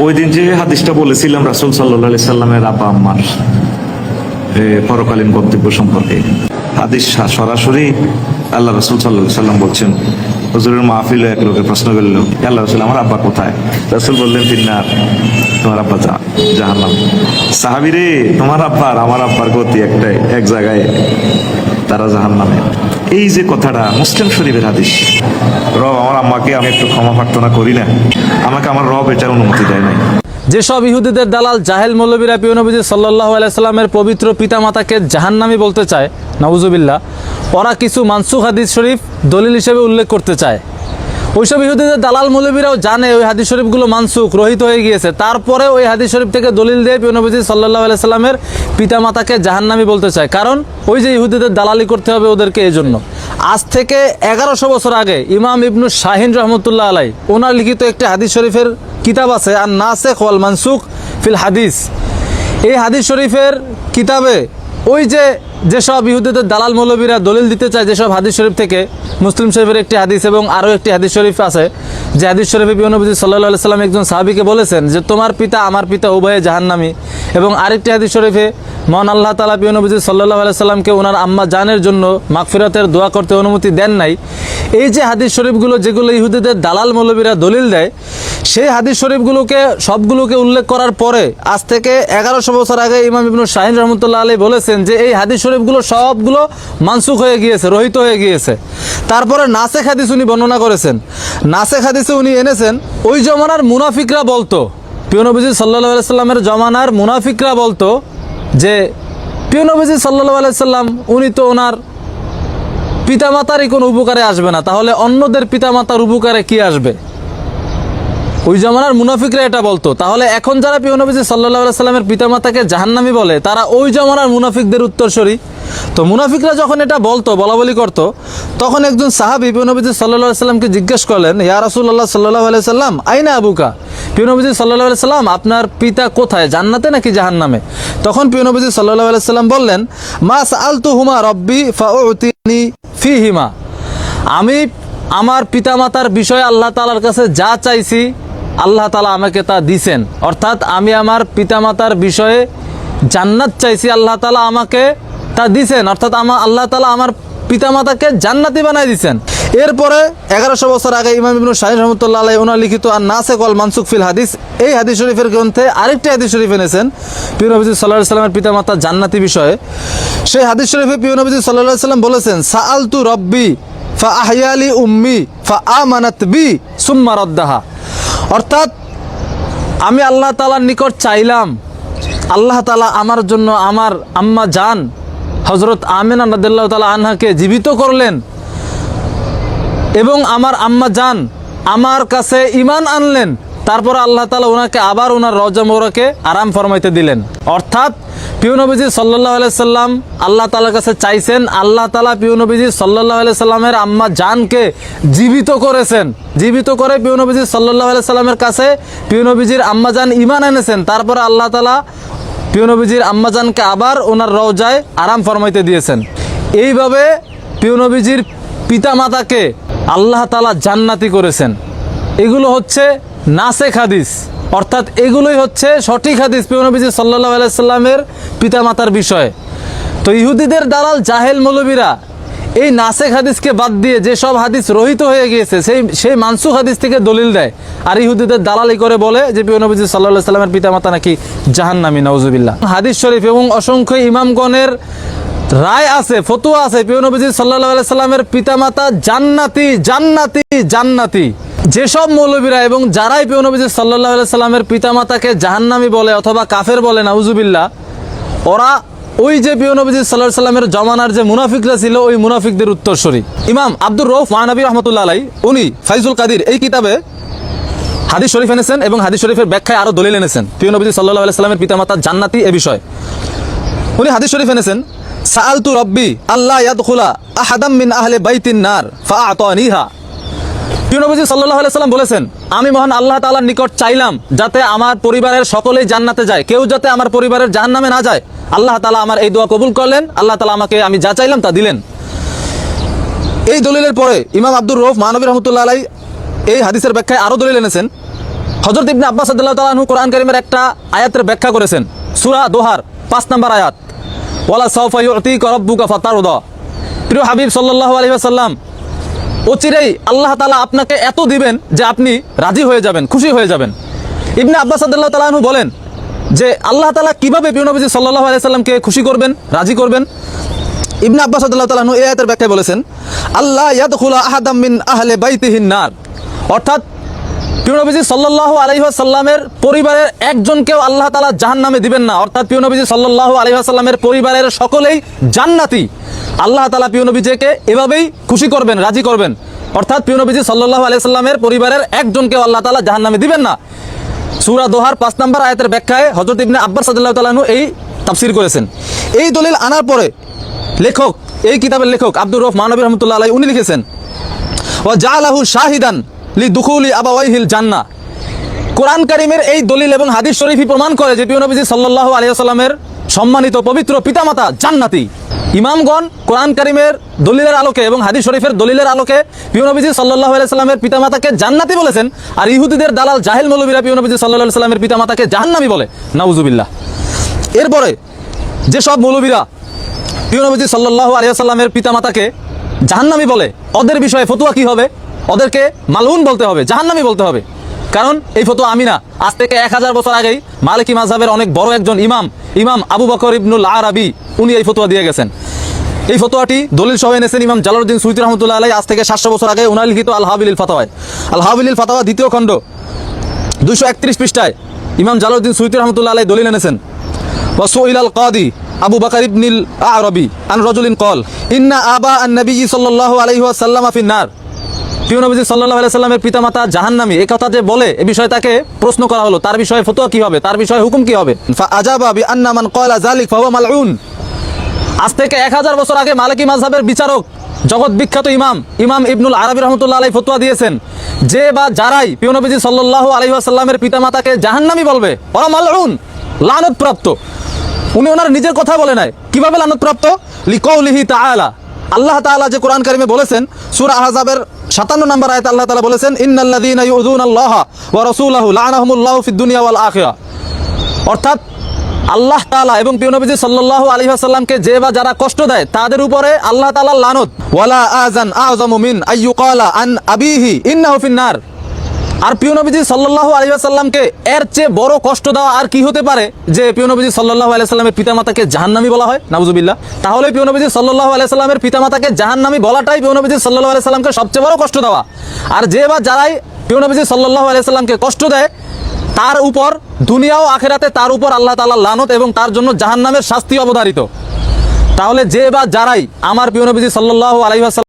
ওই দিন যে হাদিসটা বলেছিলাম রাসূল সাল্লাল্লাহু আলাইহি সাল্লামের আব্বা আম্মার পরকালীন গন্তব্য সম্পর্কে, হাদিস সরাসরি আল্লাহ রাসূল সাল্লাল্লাহু আলাইহি সাল্লাম বলছেন, হুজুরের মাহফিলে এক লোকের প্রশ্ন করল, আল্লাহ রাসূল আমার আব্বা কোথায়? রাসূল বললেন ফিন্নার, তোমার আব্বা জাহান্নাম। সাহাবী রে, তোমার আব্বা আর আমার আব্বার গতি একটাই, এক জায়গায়, তারা জাহান্নামে। এই যে কথাটা মুসলিম শরীফের হাদিস, রব আমার আম্মাকে আমি একটু ক্ষমা প্রার্থনা করি না, আমাকে আমার রব এটার অনুমতি দেয় নাই। যেসব ইহুদিদের দালাল জাহেল মৌলবীরা প্রিয় নবীজি সাল্লাল্লাহু আলাইহি সাল্লামের পবিত্র পিতামাতাকে জাহান্নামী বলতে চায়, নাউজুবিল্লাহ, ওরা কিছু মানসুখ হাদিস শরীফ দলিল হিসেবে উল্লেখ করতে চায়। ওইসব ইহুদিদের দালাল মৌলবীরাও জানে ওই হাদিস শরীফগুলো মানসুখ, রহিত হয়ে গিয়েছে, তারপরে ওই হাদিস শরীফ থেকে দলিল দিয়ে প্রিয় নবীজি সাল্লাল্লাহু আলাইহি সাল্লামের পিতামাতাকে জাহান্নামী বলতে চায়। কারণ ওই যে ইহুদিদের দালালি করতে হবে ওদেরকে, এই জন্য। আজ থেকে 1100 বছর আগে ইমাম ইবনু শাহিন রহমতুল্লাহ আলাই ওনার লিখিত একটি হাদিস শরীফের কিতাব আছে, আর নাসেখ ওয়াল মানসুখ ফিল হাদিস। এই হাদিস শরীফের কিতাবে ওই যেসব ইহুদিদের দালাল মৌলবীরা দলিল দিতে চায় যেসব হাদিস শরীফ থেকে, মুসলিম শরীফের একটি হাদিস এবং আরও একটি হাদিস শরীফ আছে, যে হাদিস শরীফে প্রিয় নবী সাল্লাল্লাহু আলাইহি সাল্লাম একজন সাহাবীকে বলেছেন যে তোমার পিতা আমার পিতা উভয়ে জাহান্নামী। এবং আরেকটি হাদিস শরীফে মহান আল্লাহ তাআলা প্রিয় নবী সাল্লাল্লাহু আলাইহি সাল্লামকে ওনার আম্মা জানের জন্য মাগফিরাতের দোয়া করতে অনুমতি দেন নাই। এই যে হাদিস শরীফগুলো যেগুলো ইহুদিদের দালাল মৌলবীরা দলিল দেয়, সেই হাদিস শরীফগুলোকে সবগুলোকে উল্লেখ করার পরে আজ থেকে 1100 বছর আগে ইমাম ইবনু শাহিন রহমতুল্লাহ আলাইহি বলেছেন যে এই হাদিস শরীফগুলো সবগুলো মানসুখ হয়ে গিয়েছে, রহিত হয়ে গিয়েছে। তারপরে নাসেখ হাদিস উনি বর্ণনা করেছেন। নাসেখ হাদিসে উনি এনেছেন ওই জমানার মুনাফিকরা বলতো, প্রিয় নবীজি সাল্লাল্লাহু আলাইহি সাল্লামের জমানার মুনাফিকরা বলতো যে প্রিয় নবীজি সাল্লাল্লাহু আলাইহি সাল্লাম উনি তো ওনার পিতামাতারই কোনো উপকারে আসবে না, তাহলে অন্যদের পিতামাতার উপকারে কি আসবে? ওই জমানার মুনাফিকরা এটা বলতো। তাহলে এখন যারা প্রিয় নবীজি সাল্লাল্লাহু আলাইহি সাল্লামের পিতামাতাকে জাহান্নামী বলে, তারা ওই জমানার মুনাফিকদের উত্তরসূরি। তো মুনাফিকরা যখন এটা বলতো, বলাবলি করতো, তখন একজন সাহাবী প্রিয় নবীজি সাল্লাল্লাহু আলাইহি সাল্লামকে জিজ্ঞেস করলেন, ইয়া রাসূলুল্লাহ সাল্লাল্লাহু আলাইহি সাল্লাম, আইনা আবুকা? প্রিয় নবীজি সাল্লাল্লাহু আলাইহি সাল্লাম, আপনার পিতা কোথায়, জান্নাতে নাকি জাহান্নামে? তখন প্রিয় নবীজি সাল্লাল্লাহু আলাইহি সাল্লাম বললেন, মা সাআলতুহুমা রাব্বি ফাউতিনি ফিহিমা, আমি আমার পিতামাতার বিষয়ে আল্লাহ তাআলার কাছে যা চাইছি আল্লাহ তাআলা আমাকে তা দিছেন। অর্থাৎ আমি আমার পিতামাতার বিষয়ে জান্নাত চাইছি, আল্লাহ তাআলা আমাকে তা দিছেন। অর্থাৎ আল্লাহ তাআলা আমার পিতামাতাকে জান্নাতি বানাই দিছেন। এরপরে 1100 বছর আগে ইমাম ইবনু শাহিন রহমতুল্লাহ আলাইহি ওনার লিখিত আর নাসেখ ওয়াল মানসুখ ফিল হাদিস, এই হাদিস শরীফের গ্রন্থে আরেকটি হাদিস শরীফ এনেছেন প্রিয় নবী সাল্লাল্লাহু আলাইহি সাল্লামের পিতামাতা জান্নাতি বিষয়ে। সেই হাদিস শরীফে প্রিয় নবী সাল্লাল্লাহু আলাইহি সাল্লাম বলেছেন, সাআলতু রব্বি ফা আহইয়ালি উম্মি ফা আমানাত বি সুম্মা রাদ্দাহা। অর্থাৎ আমি আল্লাহ তাআলার নিকট চাইলাম, আল্লাহ তাআলা আমার জন্য আমার আম্মা জান হযরত আমিনা রাদিয়াল্লাহু তাআলা আনহাকে জীবিত করলেন এবং আমার আম্মা জান আমার কাছে ঈমান আনলেন। তারপর আল্লাহ তাআলা ওনাকে আবার ওনার রওজা মোবারকে আরাম ফরমাইতে দিলেন। অর্থাৎ প্রিয় নবীজি সাল্লাল্লাহু আলাইহি সাল্লাম আল্লাহ তাআলার কাছে চাইছেন, আল্লাহ তাআলা প্রিয় নবীজি সাল্লাল্লাহু আলাইহি সাল্লামের আম্মা জানকে জীবিত করেছেন। জীবিত করে প্রিয় নবীজি সাল্লাল্লাহু আলাইহি সাল্লামের কাছে প্রিয় নবীজির আম্মা জান ঈমান এনেছেন। তারপরে আল্লাহ তাআলা প্রিয় নবীজির আম্মা জানকে আবার ওনার রওজায় আরাম ফরমাইতে দিয়েছেন। এইভাবে প্রিয় নবীজির পিতামাতাকে আল্লাহ তাআলা জান্নাতি করেছেন। এগুলো হচ্ছে নাসেখ হাদিস, অর্থাৎ এগুলোই হচ্ছে সঠিক হাদিস প্রিয় নবীজি সাল্লাল্লাহু আলাইহি সাল্লামের পিতামাতার বিষয়ে। তো ইহুদিদের দালাল জাহেল মৌলবীরা এই নাসেখ হাদিসকে বাদ দিয়ে যেসব হাদিস রহিত হয়ে গিয়েছে সেই মানসুখ হাদিস থেকে দলিল দেয়, আর ইহুদিদের দালালি করে বলে যে প্রিয় নবীজি সাল্লাল্লাহু আলাইহি সাল্লামের পিতামাতা নাকি জাহান্নামী, নাউজুবিল্লাহ। হাদিস শরীফ এবং অসংখ্য ইমামগণের রায় আছে, ফতোয়া আছে, প্রিয় নবীজি সাল্লাল্লাহু আলাইহি সাল্লামের পিতামাতা জান্নাতি জান্নাতি জান্নাতি। যেসব মৌলবীরা এবং যারাই প্রিয় নবীজি সাল্লাল্লাহু আলাইহি সাল্লামের পিতামাতাকে জাহান্নামী বলে অথবা কাফের বলে, নাউজুবিল্লাহ, ওরা ওই যে প্রিয় নবীজি সাল্লাল্লাহু আলাইহি সাল্লামের জমানার যে মুনাফিকরা ছিল ওই মুনাফিকদের উত্তরসূরি। ইমাম আব্দুর রউফ মানবী রহমতুল্লাহ আলাইহি উনি ফাইজুল কাদির এই কিতাবে হাদিস শরীফ এনেছেন এবং হাদিস শরীফের ব্যাখ্যায় আরো দলিল এনেছেন প্রিয় নবীজি সাল্লাল্লাহু আলাইহি সাল্লামের পিতামাতা জান্নাতি এ বিষয়ে। উনি হাদিস শরীফ এনেছেন, সাআলতু রব্বি আল্লাহ ইয়াদখুলা আহাদাম মিন আহলি বাইতিন নার ফাআতানিহা। প্রিয় নবীজি সাল্লাল্লাহু আলাইহি সাল্লাম বলেছেন, আমি মহান আল্লাহ তাআলার নিকট চাইলাম যাতে আমার পরিবারের সকলেই জান্নাতে যায়, কেউ যাতে আমার পরিবারের জাহান্নামে না যায়। আল্লাহ তাআলা আমার এই দোয়া কবুল করলেন, আল্লাহ তাআলা আমাকে আমি যা চাইলাম তা দিলেন। এই দলিলের পরে ইমাম আব্দুর রউফ মানবী রহমতুল্লাহ আলাইহি এই হাদিসের ব্যাখ্যায় আরো দলিল এনেছেন। হযরত ইবনে আব্বাস রাদিয়াল্লাহু তাআলা আনহু কোরআন কারীমের একটা আয়াতের ব্যাখ্যা করেছেন, সূরা দোহার 5 নম্বর আয়াত, ওয়ালা সাওফা ইউতিকা রাব্বুকা ফাতারদা। প্রিয় হাবিব সাল্লাল্লাহু আলাইহি ওয়াসাল্লাম, অচিরেই আল্লাহ তাআলা আপনাকে এত দিবেন যে আপনি রাজি হয়ে যাবেন, খুশি হয়ে যাবেন। ইবনে আব্বাস রাদিয়াল্লাহু তাআলা আনহু বলেন যে আল্লাহ তাআলা কিভাবে প্রিয় নবীজি সাল্লাল্লাহু আলাইহি ওয়াসাল্লামকে খুশি করবেন, রাজি করবেন। ইবনে আব্বাস রাদিয়াল্লাহু তাআলা আনহু এই আয়াতের ব্যাখ্যায় বলেছেন, আল্লাহ ইয়াদখুলা আহাদাম মিন আহলি বাইতিহিন নার, অর্থাৎ প্রিয় নবীজি সাল্লাল্লাহু আলাইহি ওয়াসাল্লামের পরিবারের একজনকেও আল্লাহ তাআলা জাহান্নামে দিবেন না, অর্থাৎ প্রিয় নবীজি সাল্লাল্লাহু আলাইহি ওয়াসাল্লামের পরিবারের সকলেই জান্নাতি। আল্লাহ তাআলা প্রিয় নবীজিকে এভাবেই খুশি করবেন, রাজি করবেন, অর্থাৎ প্রিয় নবীজি সাল্লাল্লাহু আলাইহি ওয়াসাল্লামের পরিবারের একজনকেও আল্লাহ তাআলা জাহান্নামে দিবেন না। সূরা দোহার 5 নম্বর আয়াতের ব্যাখ্যায় হযরত ইবনে আব্বাস রাদিয়াল্লাহু তাআলা আনহু এই তাফসীর করেছেন। এই দলিল আনার পরে লেখক, এই কিতাবের লেখক আব্দুর রউফ মানবী রাহমাতুল্লাহ আলাইহি উনি লিখেছেন, ওয়া জাআলাহু শাহিদান লিদুখুলি আবাওয়াইহিল জান্নাহ। কোরআন কারীমের এই দলিল এবং হাদিস শরীফই প্রমাণ করে যে প্রিয় নবীজি সাল্লাল্লাহু আলাইহি ওয়াসাল্লামের সম্মানিত পবিত্র পিতামাতা জান্নাতি। ইমামগণ কোরআন কারীমের দলিলের আলোকে এবং হাদিস শরীফের দলিলের আলোকে প্রিয় নবীজি সাল্লাল্লাহু আলাইহি ওয়াসাল্লামের পিতামাতাকে জান্নাতি বলেছেন, আর ইহুদিদের দালাল জাহেল মৌলবীরা প্রিয় নবীজি সাল্লাল্লাহু আলাইহি ওয়াসাল্লামের পিতামাতাকে জাহান্নামী বলে, নাউজুবিল্লাহ। এরপরে যেসব মৌলবীরা প্রিয় নবীজি সাল্লাল্লাহু আলাইহি ওয়াসাল্লামের পিতামাতাকে জাহান্নামী বলে, ওদের বিষয়ে ফতোয়া কি হবে? ওদেরকে মালউন বলতে হবে, জাহান্নামী বলতে হবে। কারণ এই ফতোয়া আমি না, আজ থেকে 1000 বছর আগেই মালিকি মাযহাবের অনেক বড় একজন ইমাম আবু বকর ইবনুল আরাবী উনি এই ফতোয়া দিয়ে গেছেন। এই ফতোয়াটি দলিল সহ এনেছেন ইমাম জালালউদ্দিন সুয়ুতী রাহমাতুল্লাহ আলাইহি আজ থেকে 700 বছর আগে উনার লিখিত আল হাবিলিল ফাতাওয়ায়। আল হাবিলিল ফাতাওয়া দ্বিতীয় খণ্ড 231 পৃষ্ঠায় ইমাম জালালউদ্দিন সুয়ুতী রাহমাতুল্লাহ আলাইহি দলিল এনেছেন, ওয়া সুইলাল কাদি আবু বকর ইবনুল আরাবী আন রাজুলিন ক্বাল ইন্না আবা আন-নবী সাল্লাল্লাহু আলাইহি ওয়াসাল্লাম ফিন নার। প্রিয় নবীজি সাল্লাল্লাহু আলাইহি সাল্লামের পিতামাতা জাহান্নামী, এই কথা যে বলে এ বিষয়ে তাকে প্রশ্ন করা হলো, তার বিষয়ে ফতোয়া কি হবে, তার বিষয়ে হুকুম কি হবে? ফাআজাবা বিআন্না মান ক্বালা যালিক ফাহুয়া মালউন। আজ থেকে 1000 বছর আগে মালিকি মাযহাবের বিচারক, জগৎ বিখ্যাত ইমাম ইবনুল আরাবী রাহমাতুল্লাহ আলাইহি ফতোয়া দিয়েছেন যে বা যারাই প্রিয় নবীজি সাল্লাল্লাহু আলাইহি ওয়াসাল্লামের পিতামাতাকে জাহান্নামী বলবে, ওরা মালউন, লানতপ্রাপ্ত। উনি ওনার নিজের কথা বলে নাই, কিভাবে লানতপ্রাপ্ত? লিকাউলিহি তাআলা, আল্লাহ তাআলা যে কোরআন কারীমে বলেছেন, সূরা আহজাবের 57 নম্বর আয়াতে আল্লাহ তাআলা বলেছেন, ইন্নাল্লাযীনা ইউযুনাল্লাহা ওয়া রাসূলাহু লা'নাহুমুল্লাহু ফিদ দুনিয়া ওয়াল আখিরাহ। অর্থাৎ আল্লাহ তাআলা এবং প্রিয় নবীজি সাল্লাল্লাহু আলাইহি ওয়াসাল্লামকে যে বা যারা কষ্ট দেয় তাদের উপরে আল্লাহ তাআলার লানত। ওয়ালা আযান আযমু মিন আইয়ুকালা আন আবিহি ইন্নাহু ফিন নার। আর প্রিয় নবীজি সাল্লাল্লাহু আলাইহি ওয়াসাল্লামকে এর চেয়ে বড় কষ্ট দেওয়া আর কি হতে পারে যে প্রিয় নবীজি সাল্লাল্লাহু আলাইহি ওয়াসাল্লামের পিতামাতাকে জাহান্নামী বলা হয়, নাউজুবিল্লাহ। তাহলে প্রিয় নবীজি সাল্লাল্লাহু আলাইহি ওয়াসাল্লামের পিতামাতাকে জাহান্নামী বলাটাই প্রিয় নবীজি সাল্লাল্লাহু আলাইহি ওয়াসাল্লামকে সবচেয়ে বড় কষ্ট দেওয়া। আর যে বা যারাই প্রিয় নবীজি সাল্লাল্লাহু আলাইহি ওয়াসাল্লামকে কষ্ট দেয় তার উপর দুনিয়া ও আখিরাতে তার উপর আল্লাহ তাআলার লানত এবং তার জন্য জাহান্নামের শাস্তি অবধারিত। তাহলে যে বা যারাই আমার প্রিয় নবীজি সাল্লাল্লাহু আলাইহি ওয়াসাল্লাম